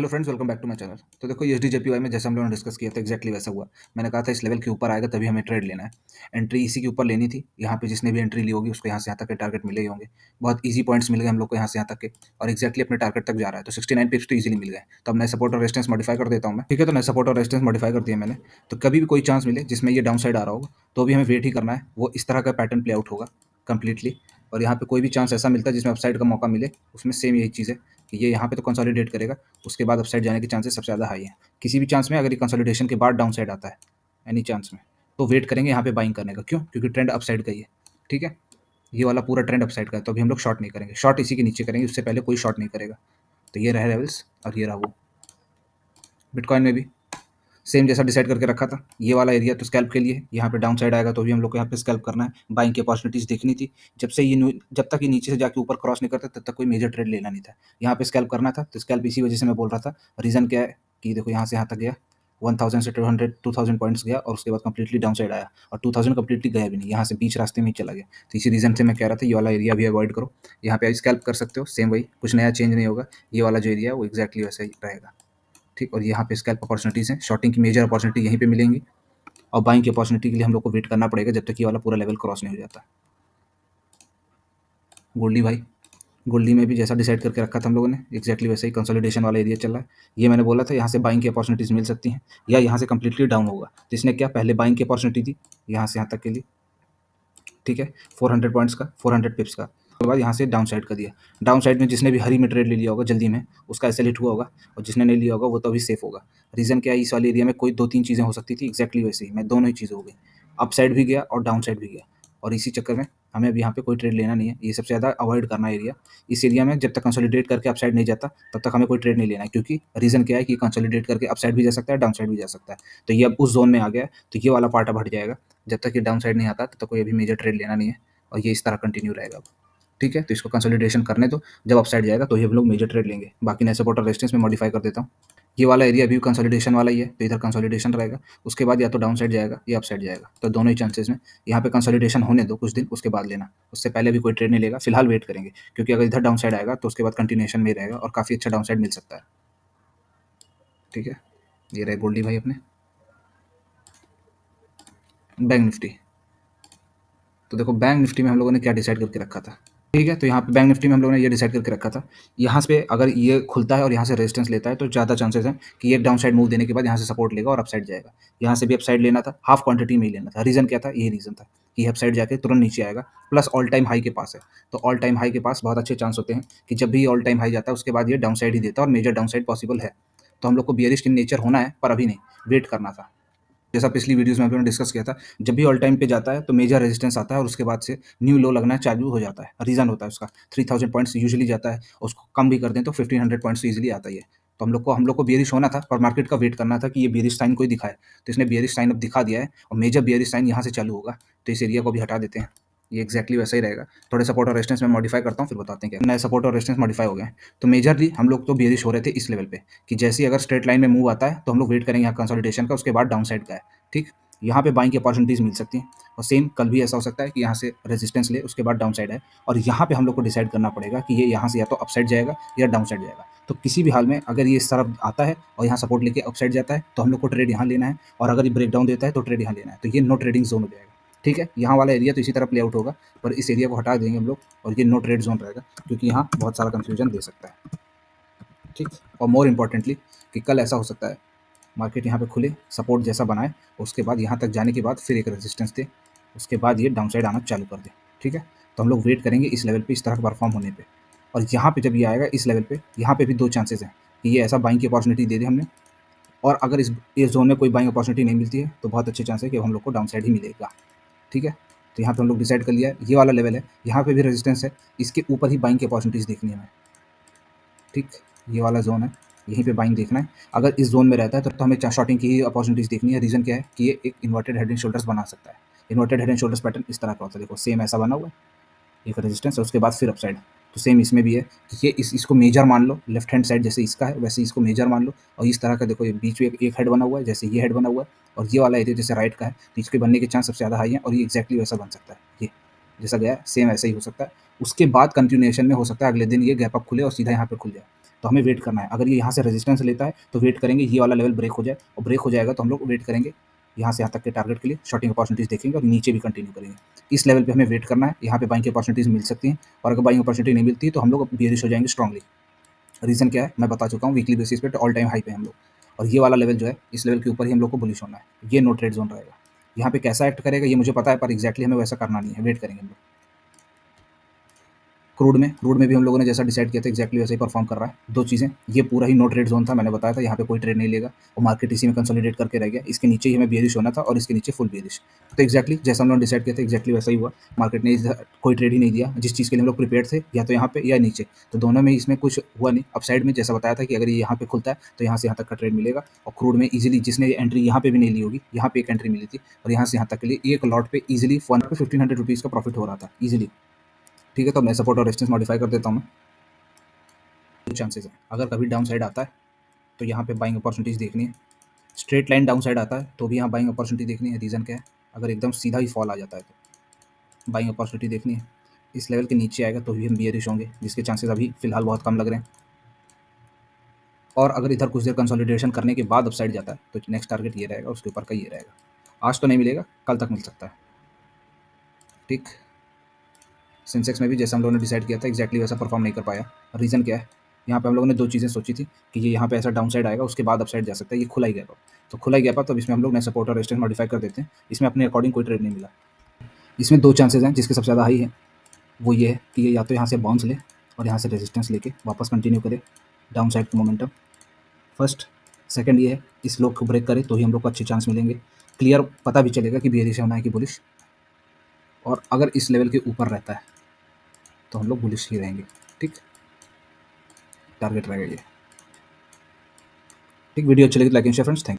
Hello friends, welcome back to my channel. तो देखो यूएसडीजेपीवाई में जैसे हम लोगों ने डिस्कस किया था एग्जैक्टली वैसा हुआ। मैंने कहा था इस लेवल के ऊपर आएगा तभी हमें ट्रेड लेना है। एंट्री इसी के ऊपर लेनी थी। यहाँ पे जिसने भी एंट्री ली होगी उसको यहाँ से यहाँ तक के टारगेट मिले ही होंगे। बहुत ईजी पॉइंट्स मिल गए हम लोग को यहाँ से यहाँ तक के, और एक्जैक्टली अपने टारगेट तक जा रहा है। तो 69 पिप्स तो ईजिली मिल गए। तो अब नए सपोर्ट और रेजिस्टेंस मॉडिफाई कर देता हूँ मैं। ठीक है, तो नए सपोर्ट और रेजिस्टेंस मॉडिफाई कर दिया मैंने। तो कभी भी कोई चांस मिले जिसमें ये डाउन साइड आ रहा होगा तो भी हमें वेट ही करना है। वो इस तरह का पैटर्न प्ले आउट होगा कंप्लीटली। और यहाँ पे कोई भी चांस ऐसा मिलता है जिसमें अपसाइड का मौका मिले, उसमें सेम यही चीज़ है कि ये यहाँ पे तो कंसोलिडेट करेगा, उसके बाद अपसाइड जाने के चांसेस सबसे ज़्यादा हाई है। किसी भी चांस में अगर ये कंसोलिडेशन के बाद डाउन साइड आता है एनी चांस में, तो वेट करेंगे यहाँ पे बाइंग करने का। क्यों? क्योंकि ट्रेंड अपसाइड का ही है। ठीक है, ये वाला पूरा ट्रेंड अपसाइड का है, तो अभी हम लोग शॉर्ट नहीं करेंगे। शॉर्ट इसी के नीचे करेंगे, उससे पहले कोई शॉर्ट नहीं करेगा। तो ये रहे लेवल्स और ये रहा वो। बिटकॉइन में भी सेम जैसा डिसाइड करके रखा था। ये वाला एरिया तो स्कैल्प के लिए, यहाँ पे डाउन साइड आएगा तो भी हम लोग को यहाँ पे स्कैल्प करना है। बाइंग की अपॉर्चुनिटीज देखनी थी। जब तक ये नीचे से जाके ऊपर क्रॉस नहीं करता तब तक कोई मेजर ट्रेड लेना नहीं था। यहाँ पे स्कैल्प करना था, तो स्कैल्प इसी वजह से मैं बोल रहा था। रीज़न क्या है कि देखो यहाँ से यहाँ तक गया, 1000 से 2000 पॉइंट्स गया और उसके बाद कंप्लीटली डाउन साइड आया, और 2000 कंप्लीटली गया भी नहीं, यहाँ से बीच रास्ते में ही चला गया। तो इसी रीज़न से मैं कह रहा था ये वाला एरिया भी अवॉइड करो। यहाँ पे स्कैल्प कर सकते हो, सेम वही, कुछ नया चेंज नहीं होगा। ये वाला जो एरिया है वो एक्जैक्टली वैसा ही रहेगा। ठीक, और यहाँ पे स्कैल्प अपॉर्चुनिटीज़ हैं। शॉर्टिंग की मेजर अपॉर्चुनिटी यहीं पे मिलेंगी, और बाइंग की अपॉर्चुनिटी के लिए हम लोग को वेट करना पड़ेगा जब तक ये वाला पूरा लेवल क्रॉस नहीं हो जाता। गोल्डी भाई, गोल्डी में भी जैसा डिसाइड करके रखा था हम लोगों ने एक्जैक्टली वैसे ही कंसोलिडेशन वाला एरिया चल रहा है। ये मैंने बोला था यहाँ से बाइंग की अपॉर्चुनिटीज़ मिल सकती हैं, या यहाँ से कंप्लीटली डाउन होगा। तो इसने क्या, पहले बाइंग की अपॉर्चुनिटी दी यहाँ से यहाँ तक के लिए। ठीक है, 400 पॉइंट्स का, 400 पिप्स का। उसके बाद यहाँ से डाउन साइड का दिया। डाउन साइड में जिसने भी हरी में ट्रेड ले लिया होगा जल्दी में, उसका एसएल हिट हुआ होगा, और जिसने नहीं लिया होगा वो तो अभी सेफ होगा। रीज़न क्या है, इस वाले एरिया में कोई 2-3 चीज़ें हो सकती थी एक्जैक्टली वैसे ही, मैं दोनों ही चीज़ें हो गई। अप साइड भी गया और डाउन साइड भी गया, और इसी चक्कर में हमें अब यहाँ पे कोई ट्रेड लेना नहीं है। ये सबसे ज़्यादा अवॉइड करना एरिया। इस एरिया में जब तक कंसोलिडेट करके अप साइड नहीं जाता तब तक हमें कोई ट्रेड नहीं लेना है, क्योंकि रीज़न क्या है कि कंसोलिडेट करके अप साइड भी जा सकता है, डाउन साइड भी जा सकता है। तो ये अब उस जोन में आ गया है, तो ये वाला पार्ट अब हट जाएगा। जब तक ये डाउन साइड नहीं आता तब तक कोई अभी मेजर ट्रेड लेना नहीं है, और ये इस तरह कंटिन्यू रहेगा अब। ठीक है, तो इसको कंसोलिडेशन करने दो, जब अपसाइड जाएगा तो ये हम लोग मेजर ट्रेड लेंगे। बाकी नए सपोर्ट और रेजिस्टेंस में मॉडिफाई कर देता हूँ। ये वाला एरिया अभी कंसोलिडेशन वाला ही है, तो इधर कंसोलिडेशन रहेगा, उसके बाद या तो डाउन साइड जाएगा या अपसाइड जाएगा। तो दोनों ही चांसेस में यहाँ पे कंसोलिडेशन होने दो कुछ दिन, उसके बाद लेना। उससे पहले भी कोई ट्रेड नहीं लेगा, फिलहाल वेट करेंगे, क्योंकि अगर इधर डाउन साइड आएगा तो उसके बाद कंटिन्यूएशन में ही रहेगा और काफ़ी अच्छा डाउन साइड मिल सकता है। ठीक है, ये रहे गोल्डी भाई अपने। बैंक निफ्टी, तो देखो बैंक निफ्टी में हम लोगों ने क्या डिसाइड करके रखा था। ठीक है, तो यहाँ पे बैंक निफ्टी में हम लोगों ने ये डिसाइड करके रखा था, यहाँ पे अगर ये खुलता है और यहाँ से रेजिस्टेंस लेता है तो ज़्यादा चांसेस हैं कि ये डाउन साइड मूव देने के बाद यहाँ से सपोर्ट लेगा और अपसाइड जाएगा। यहाँ से भी अपसाइड लेना था, हाफ क्वांटिटी में ही लेना था। रीज़न क्या था, यही रीज़न था कि अपसाइड जाके तुरंत नीचे आएगा, प्लस ऑल टाइम हाई के पास है। तो ऑल टाइम हाई के पास बहुत अच्छे चांस होते हैं कि जब भी ऑल टाइम हाई जाता है उसके बाद ये डाउन साइड ही देता है, और मेजर डाउन साइड पॉसिबल है। तो हम लोग को बियरिश इन नेचर होना है, पर अभी नहीं, वेट करना था। जैसा पिछली वीडियोस में हम लोगों ने डिस्कस किया था, जब भी ऑल टाइम पे जाता है तो मेजर रेजिस्टेंस आता है और उसके बाद से न्यू लो लगना चालू हो जाता है। रीज़न होता है उसका, 3000 पॉइंट्स यूजुअली जाता है, उसको कम भी कर दें तो 1500 पॉइंट्स तो ईजिली आता ही है। तो हम लोग को बियरिश होना था, पर मार्केट का वेट करना था कि ये बियरिश साइन कोई दिखाए। तो इसने बियरिश साइन अब दिखा दिया है, और मेजर बियरिश साइन यहाँ से चालू होगा, तो इस एरिया को भी हटा देते हैं। ये एक्जैक्टली वैसा ही रहेगा। थोड़े सपोर्ट और रेजिस्टेंस में मॉडिफाई करता हूँ, फिर बताते हैं क्या नए सपोर्ट और रेजिस्टेंस मॉडिफाई हो गए हैं। तो मेजरली हम लोग तो बियरिश हो रहे थे इस लेवल पे, कि जैसे ही अगर स्ट्रेट लाइन में मूव आता है तो हम लोग वेट करेंगे यहाँ कंसोलिडेशन का, उसके बाद डाउन साइड का है। ठीक, यहाँ पे बाइंग की अपॉर्चुनिटीज़ मिल सकती हैं, और सेम कल भी ऐसा हो सकता है कि यहाँ से रेजिस्टेंस ले उसके बाद डाउन साइड है, और यहाँ पे हम लोग को डिसाइड करना पड़ेगा कि ये यहाँ से या तो अप साइड जाएगा या डाउन साइड जाएगा। तो किसी भी हाल में अगर ये इस तरफ आता है और यहाँ सपोर्ट लेके अप साइड जाता है तो हम लोग को ट्रेड यहाँ लेना है, और अगर ये ब्रेक डाउन देता है तो ट्रेड यहाँ लेना है। तो ये नो ट्रेडिंग जोन हो जाएगा। ठीक है, यहाँ वाला एरिया तो इसी तरह प्ले आउट होगा, पर इस एरिया को हटा देंगे हम लोग, और ये नो ट्रेड जोन रहेगा, क्योंकि यहाँ बहुत सारा कंफ्यूजन दे सकता है। ठीक, और मोर इम्पॉर्टेंटली कि कल ऐसा हो सकता है मार्केट यहाँ पे खुले, सपोर्ट जैसा बनाए, उसके बाद यहाँ तक जाने के बाद फिर एक रेजिस्टेंस दे, उसके बाद ये डाउन साइड आना चालू कर दे। ठीक है, तो हम लोग वेट करेंगे इस लेवल पे इस तरह का परफॉर्म होने पे, और यहाँ पे जब ये आएगा इस लेवल पे, यहाँ पे भी दो चांसेस हैं कि ये ऐसा बाइंग की अपॉर्चुनिटी दे दे हमने, और अगर इस जोन में कोई बाइंग अपॉर्चुनिटी नहीं मिलती है तो बहुत अच्छे चांस है कि हम लोग को डाउन साइड ही मिलेगा। ठीक है, तो यहाँ पे हम लोग डिसाइड कर लिया है, ये वाला लेवल है, यहाँ पे भी रेजिस्टेंस है, इसके ऊपर ही बाइंग की अपॉर्चुनिटीज़ देखनी है हमें। ठीक, ये वाला जोन है, यहीं पे बाइंग देखना है। अगर इस जोन में रहता है तो हमें शॉर्टिंग की ही अपॉर्चुनिटीज़ देखनी है। रीज़न क्या है कि ये एक इन्वर्टेड हेड एंड शोल्डर्स बना सकता है। Inverted head and shoulders pattern इस तरह का होता है, देखो सेम ऐसा बना हुआ है, एक रेजिस्टेंस और उसके बाद फिर अपसाइड। तो सेम इसमें भी है कि ये इसको मेजर मान लो, लेफ्ट हैंड साइड जैसे इसका है वैसे इसको मेजर मान लो, और इस तरह का देखो ये बीच में एक हेड बना हुआ है, जैसे ये हेड बना हुआ है, और ये वाला एरिया जैसे राइट का है, तो इसके बनने के चांस सबसे ज़्यादा हाई है, और ये एक्जैक्टली वैसा बन सकता है। ये जैसा गया है सेम ऐसा ही हो सकता है। उसके बाद कंटिन्यूएशन में हो सकता है अगले दिन ये गैप अप खुले और सीधा यहाँ पे खुल जाए। तो हमें वेट करना है। अगर ये यहाँ से रेजिस्टेंस लेता है तो वेट करेंगे ये वाला लेवल ब्रेक हो जाए, और ब्रेक हो जाएगा तो हम लोग वेट करेंगे यहाँ से यहाँ तक के टारगेट के लिए, शॉर्टिंग अपॉर्चुनिटीज़ देखेंगे और नीचे भी कंटिन्यू करेंगे। इस लेवल पे हमें वेट करना है, यहाँ पे बाइंग की अपॉर्चुनिटीज़ मिल सकती हैं, और अगर बाइंग अपॉर्चुनिटी नहीं मिलती तो हम लोग बेयरिश हो जाएंगे स्ट्रांगली। रीज़न क्या है मैं बता चुका हूँ, वीकली बेसिस पे ऑल टाइम हाई पे हम लोग, और ये वाला लेवल जो है इस लेवल के ऊपर ही हम लोग को बुलिश होना है। ये नो ट्रेड जोन रहेगा। यहाँ पे कैसा एक्ट करेगा ये मुझे पता है, पर एग्जैक्टली हमें वैसा करना नहीं है, वेट करेंगे हम लोग। क्रूड में भी हम लोगों ने जैसा डिसाइड किया था एग्जैक्टली वैसे ही परफॉर्म कर रहा है। दो चीज़ें, ये पूरा ही नो ट्रेड जोन था, मैंने बताया था यहाँ पे कोई ट्रेड नहीं लेगा, और मार्केट इसी में कंसोलिडेट करके रह गया। इसके नीचे ही हमें बेयरिश होना था और इसके नीचे फुल बेयरिश। तो एग्जैक्टली जैसा हम लोग डिसाइड किया था एग्जैक्टली वैसा ही हुआ। मार्केट ने कोई ट्रेड ही नहीं दिया जिस चीज़ के लिए हम लोग प्रिपेयर थे, या तो यहाँ पे या नीचे, तो दोनों में इसमें कुछ हुआ नहीं। अपसाइड में जैसा बताया था कि अगर ये यहाँ पे खुलता है तो यहाँ से यहाँ तक का ट्रेड मिलेगा, और क्रूड में इजीली जिसने एंट्री यहाँ पे भी नहीं ली होगी, यहाँ पे एक एंट्री मिली थी, और यहाँ से यहाँ तक के लिए एक लॉट पे इजीली 1500 रुपीज़ का प्रॉफिट हो रहा था इजीली। ठीक है, तो मैं सपोर्ट और रेजिस्टेंस मॉडिफाई कर देता हूँ मैं। चांसेस है अगर कभी डाउन साइड आता है तो यहाँ पे बाइंग अपॉर्चुनिटीज़ देखनी है। स्ट्रेट लाइन डाउन साइड आता है तो भी यहाँ बाइंग अपॉर्चुनिटी देखनी है। रीज़न क्या है, अगर एकदम सीधा ही फॉल आ जाता है तो बाइंग अपॉर्चुनिटी देखनी है। इस लेवल के नीचे आएगा तो भी हम बियरिश होंगे, जिसके चांसेस अभी फिलहाल बहुत कम लग रहे हैं। और अगर इधर कुछ देर कंसोलिडेशन करने के बाद अपसाइड जाता है तो नेक्स्ट टारगेट ये रहेगा, उसके ऊपर का ये रहेगा। आज तो नहीं मिलेगा, कल तक मिल सकता है। ठीक, सेंसेक्स में भी जैसा हम लोगों ने डिसाइड किया था एग्जैक्टली वैसा परफॉर्म नहीं कर पाया। रीज़न क्या है, यहाँ पे हम लोगों ने दो चीज़ें सोची थी कि ये यहाँ पे ऐसा डाउन साइड आएगा उसके बाद अपसाइड जा सकता है, ये खुला ही गैप, तो खुला ही गैप तो अब इसमें हम लोग नए सपोर्ट और रेजिस्टेंस मॉडिफाई कर देते हैं। इसमें अपने अकॉर्डिंग कोई ट्रेड नहीं मिला। इसमें दो चांसेस हैं जिसके सबसे ज़्यादा हाई है, वो ये है कि ये या तो यहाँ से बाउंस ले और यहाँ से रेजिस्टेंस लेके वापस कंटिन्यू करे डाउन साइड की मोमेंटम, फर्स्ट। सेकंड ये है इस लो को ब्रेक करे तो ही हम लोग को अच्छे चांस मिलेंगे, क्लियर पता भी चलेगा कि बेयरिश होना है कि बुलिश। और अगर इस लेवल के ऊपर रहता है तो हम लोग बुलिश ही रहेंगे। ठीक, टारगेट रहेगा ये। ठीक, वीडियो अच्छी लगी तो like and share friends, thank you.